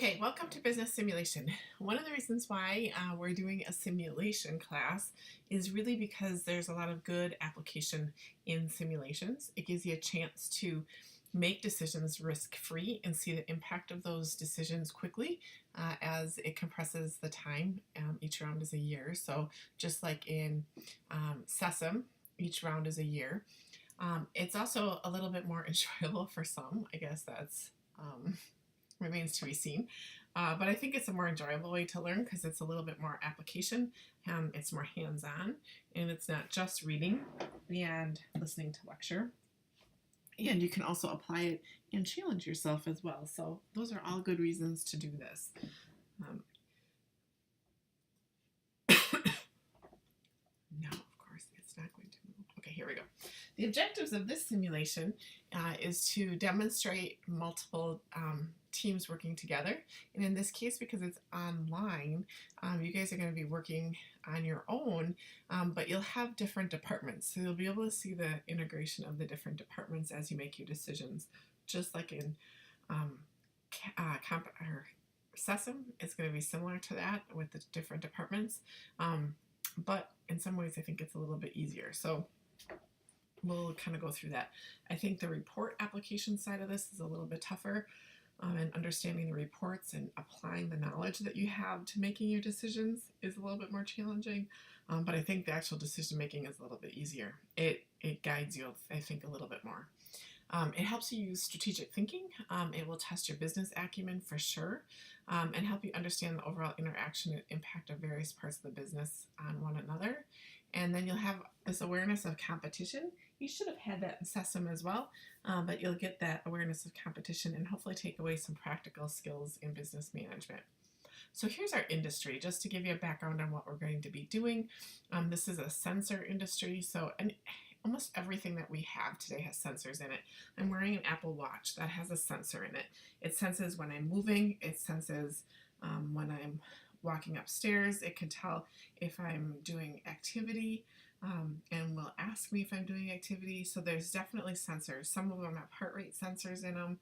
Okay, welcome to Business Simulation. One of the reasons why we're doing a simulation class is really because there's a lot of good application in simulations. It gives you a chance to make decisions risk-free and see the impact of those decisions quickly as it compresses the time. Each round is a year, so just like in SESM, each round is a year. It's also a little bit more enjoyable for some. I guess that's remains to be seen. But I think it's a more enjoyable way to learn because it's a little bit more application, it's more hands-on, and it's not just reading and listening to lecture. And you can also apply it and challenge yourself as well. So those are all good reasons to do this. No, of course, it's not going to move. Okay, here we go. The objectives of this simulation is to demonstrate multiple teams working together. And in this case, because it's online, you guys are going to be working on your own, but you'll have different departments. So you'll be able to see the integration of the different departments as you make your decisions, just like in SESM. It's going to be similar to that with the different departments. But in some ways I think it's a little bit easier. So we'll kind of go through that. I think the report application side of this is a little bit tougher, and understanding the reports and applying the knowledge that you have to making your decisions is a little bit more challenging. But I think the actual decision making is a little bit easier. It guides you, I think, a little bit more. It helps you use strategic thinking. It will test your business acumen for sure, and help you understand the overall interaction and impact of various parts of the business on one another. And then you'll have this awareness of competition. You should have had that in SESM as well, but you'll get that awareness of competition and hopefully take away some practical skills in business management. So here's our industry, just to give you a background on what we're going to be doing. This is a sensor industry, so almost everything that we have today has sensors in it. I'm wearing an Apple Watch that has a sensor in it. It senses when I'm moving, it senses when I'm walking upstairs, it can tell if I'm doing activity, and will ask me if I'm doing activity. So there's definitely sensors. Some of them have heart rate sensors in them.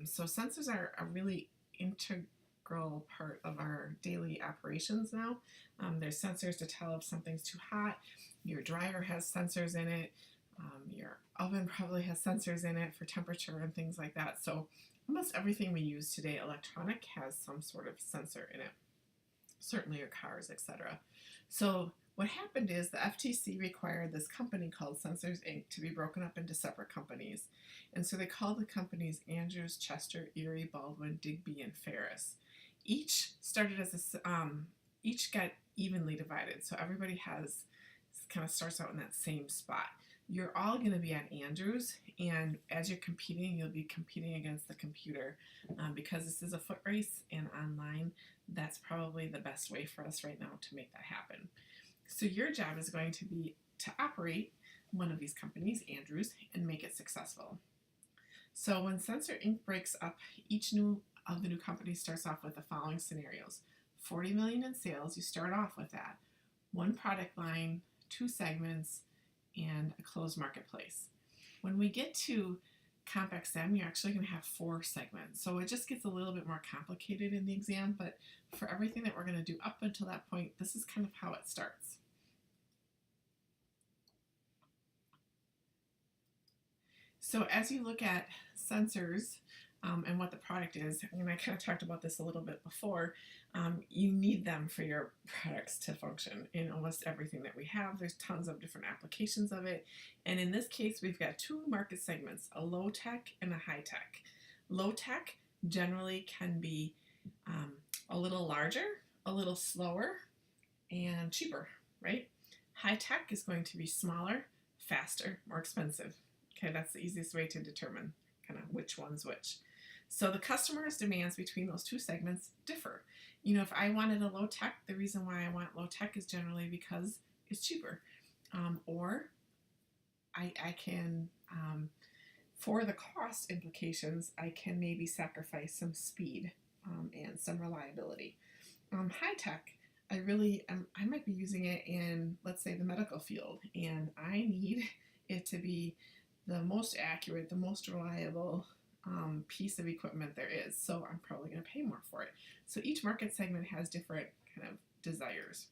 So sensors are a really integral part of our daily operations now. There's sensors to tell if something's too hot. Your dryer has sensors in it. Your oven probably has sensors in it for temperature and things like that. So almost everything we use today, electronic, has some sort of sensor in it. Certainly your cars, etc. So what happened is the FTC required this company called Sensors Inc. to be broken up into separate companies. And so they called the companies Andrews, Chester, Erie, Baldwin, Digby, and Ferris. Each started as each got evenly divided. So everybody kind of starts out in that same spot. You're all going to be on Andrews, and as you're competing, you'll be competing against the computer. Because this is a foot race and online, that's probably the best way for us right now to make that happen. So your job is going to be to operate one of these companies, Andrews, and make it successful. So when Sensor Inc. breaks up, each of the new companies starts off with the following scenarios. 40 million in sales, you start off with that. One product line, 2 segments, and a closed marketplace. When we get to CompXM, you're actually going to have 4 segments. So it just gets a little bit more complicated in the exam, but for everything that we're going to do up until that point, this is kind of how it starts. So as you look at sensors and what the product is, and I kind of talked about this a little bit before, you need them for your products to function in almost everything that we have. There's tons of different applications of it. And in this case, we've got 2 market segments, a low tech and a high tech. Low tech generally can be a little larger, a little slower, and cheaper, right? High tech is going to be smaller, faster, more expensive. Okay, that's the easiest way to determine kind of which one's which. So the customer's demands between those 2 segments differ. You know, if I wanted a low tech, the reason why I want low tech is generally because it's cheaper. Or I can, for the cost implications, I can maybe sacrifice some speed and some reliability. High tech, I might be using it in, let's say, the medical field, and I need it to be the most accurate, the most reliable, piece of equipment there is, so I'm probably going to pay more for it. So each market segment has different kind of desires.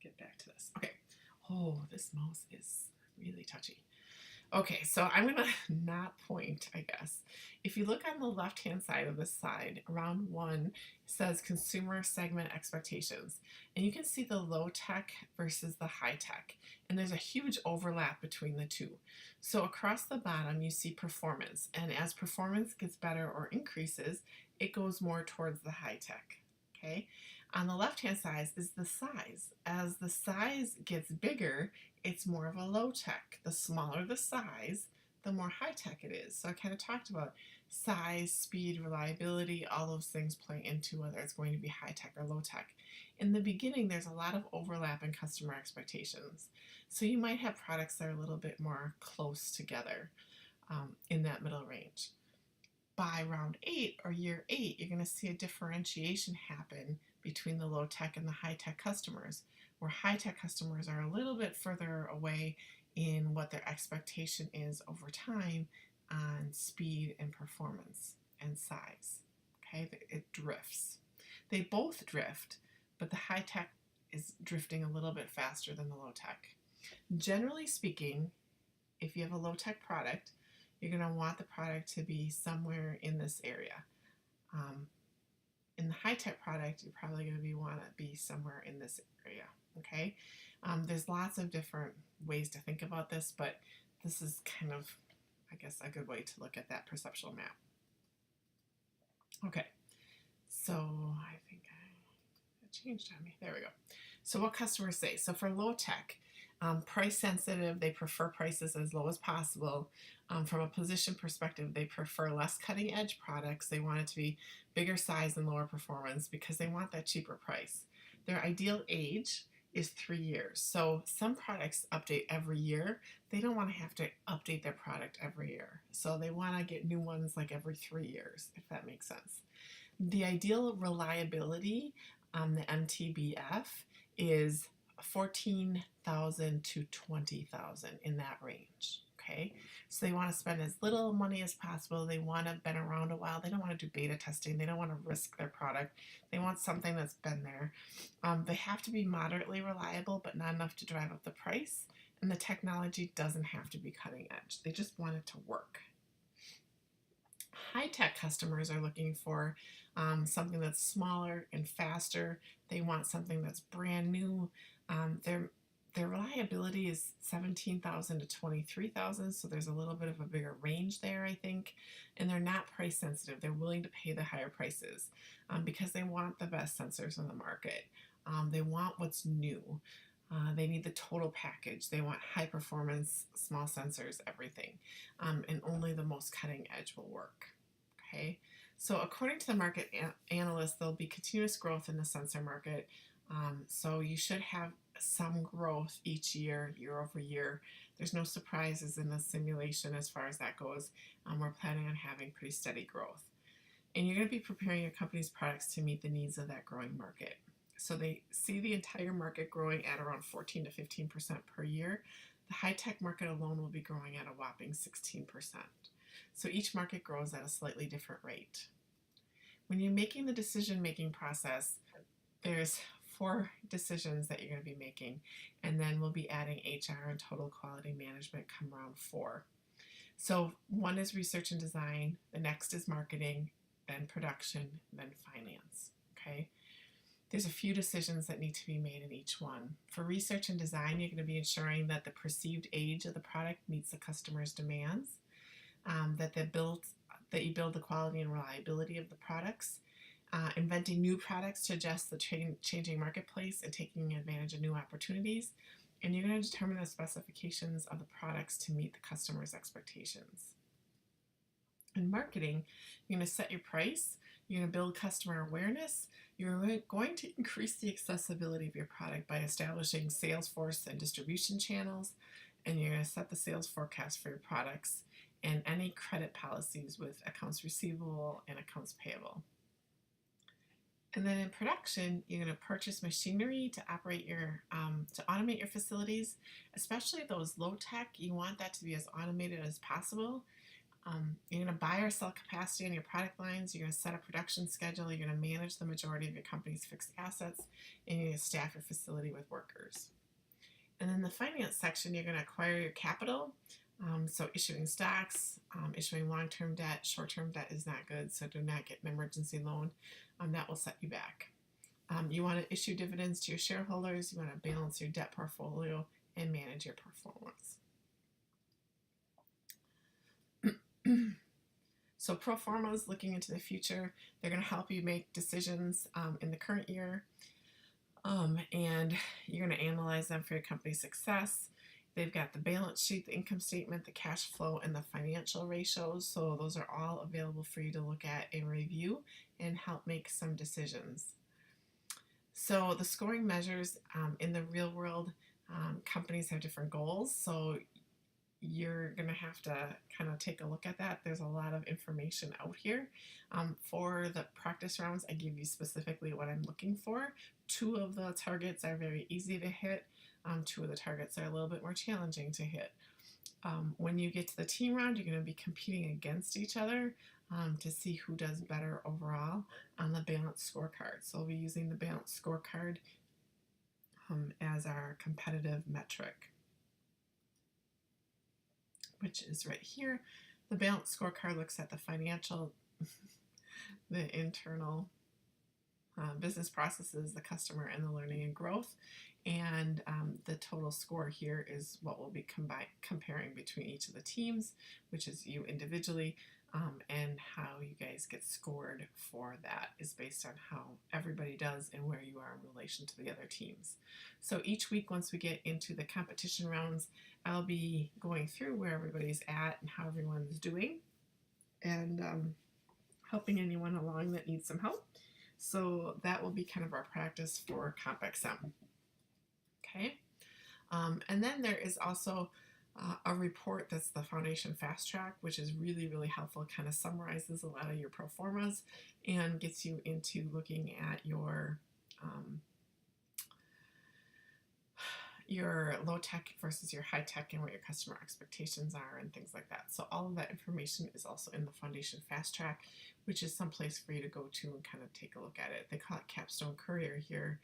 Get back to this. Okay. Oh, this mouse is really touchy. Okay, so I'm going to not point, I guess. If you look on the left-hand side of this slide, round 1 says consumer segment expectations. And you can see the low tech versus the high tech. And there's a huge overlap between the two. So across the bottom, you see performance. And as performance gets better or increases, it goes more towards the high tech. Okay? On the left-hand side is the size. As the size gets bigger, it's more of a low tech. The smaller the size, the more high tech it is. So I kind of talked about size, speed, reliability, all those things play into whether it's going to be high tech or low tech. In the beginning, there's a lot of overlap in customer expectations. So you might have products that are a little bit more close together in that middle range. By round 8 or year 8, you're going to see a differentiation happen between the low tech and the high tech customers, where high tech customers are a little bit further away in what their expectation is over time on speed and performance and size. Okay, it drifts. They both drift, but the high tech is drifting a little bit faster than the low tech. Generally speaking, if you have a low tech product, you're going to want the product to be somewhere in this area. In the high-tech product, you're probably going to want to be somewhere in this area, okay? There's lots of different ways to think about this, but this is kind of, I guess, a good way to look at that perceptual map. Okay, so I think it changed on me. There we go. So what customers say. So for low-tech, price sensitive, they prefer prices as low as possible. From a position perspective, they prefer less cutting edge products. They want it to be bigger size and lower performance because they want that cheaper price. Their ideal age is 3 years. So some products update every year. They don't want to have to update their product every year. So they want to get new ones like every 3 years, if that makes sense. The ideal reliability, the MTBF, is 14,000 to 20,000 in that range. Okay, so they want to spend as little money as possible. They want to have been around a while. They don't want to do beta testing. They don't want to risk their product. They want something that's been there. They have to be moderately reliable, but not enough to drive up the price. And the technology doesn't have to be cutting edge. They just want it to work. High-tech customers are looking for something that's smaller and faster. They want something that's brand new. Their reliability is 17,000 to 23,000, so there's a little bit of a bigger range there, I think. And they're not price sensitive. They're willing to pay the higher prices because they want the best sensors in the market. They want what's new. They need the total package. They want high performance, small sensors, everything. And only the most cutting edge will work. Okay, so according to the market analysts, there'll be continuous growth in the sensor market. So you should have some growth each year, year over year. There's no surprises in the simulation as far as that goes. We're planning on having pretty steady growth. And you're going to be preparing your company's products to meet the needs of that growing market. So they see the entire market growing at around 14 to 15% per year. The high-tech market alone will be growing at a whopping 16%. So each market grows at a slightly different rate. When you're making the decision-making process, there's 4 decisions that you're going to be making, and then we'll be adding HR and total quality management come round 4. So 1 is research and design, the next is marketing, then production, then finance. Okay? There's a few decisions that need to be made in each one. For research and design, you're going to be ensuring that the perceived age of the product meets the customer's demands, that you build the quality and reliability of the products, inventing new products to adjust the changing marketplace and taking advantage of new opportunities. And you're going to determine the specifications of the products to meet the customer's expectations. In marketing, you're going to set your price, you're going to build customer awareness, you're going to increase the accessibility of your product by establishing sales force and distribution channels, and you're going to set the sales forecast for your products and any credit policies with accounts receivable and accounts payable. And then in production, you're going to purchase machinery to operate to automate your facilities, especially those low tech. You want that to be as automated as possible. You're going to buy or sell capacity on your product lines. You're going to set a production schedule. You're going to manage the majority of your company's fixed assets, and you're going to staff your facility with workers. And then the finance section, you're going to acquire your capital. So issuing stocks, issuing long-term debt, short-term debt is not good, so do not get an emergency loan. That will set you back. You want to issue dividends to your shareholders. You want to balance your debt portfolio and manage your performance. So pro formas, looking into the future, they're going to help you make decisions in the current year, and you're going to analyze them for your company's success. They've got the balance sheet, the income statement, the cash flow, and the financial ratios. So those are all available for you to look at and review and help make some decisions. So the scoring measures in the real world, companies have different goals. So you're going to have to kind of take a look at that. There's a lot of information out here. For the practice rounds, I give you specifically what I'm looking for. 2 of the targets are very easy to hit. 2 of the targets are a little bit more challenging to hit. When you get to the team round, you're going to be competing against each other to see who does better overall on the balanced scorecard. So we'll be using the balanced scorecard as our competitive metric, which is right here. The balanced scorecard looks at the financial, the internal business processes, the customer, and the learning and growth. And the total score here is what we'll be comparing between each of the teams, which is you individually, and how you guys get scored for that is based on how everybody does and where you are in relation to the other teams. So each week, once we get into the competition rounds, I'll be going through where everybody's at and how everyone's doing, and helping anyone along that needs some help. So that will be kind of our practice for CompXM. Okay, and then there is also a report that's the Foundation Fast Track, which is really, really helpful. It kind of summarizes a lot of your pro formas and gets you into looking at your low tech versus your high tech and what your customer expectations are and things like that. So all of that information is also in the Foundation Fast Track, which is some place for you to go to and kind of take a look at it. They call it Capstone Courier here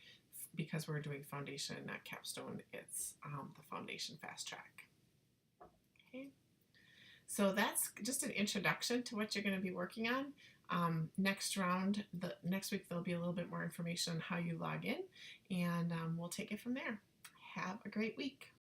because we're doing foundation, not capstone. It's the Foundation Fast Track. Okay, so that's just an introduction to what you're going to be working on. Next week there'll be a little bit more information on how you log in, and we'll take it from there. Have a great week.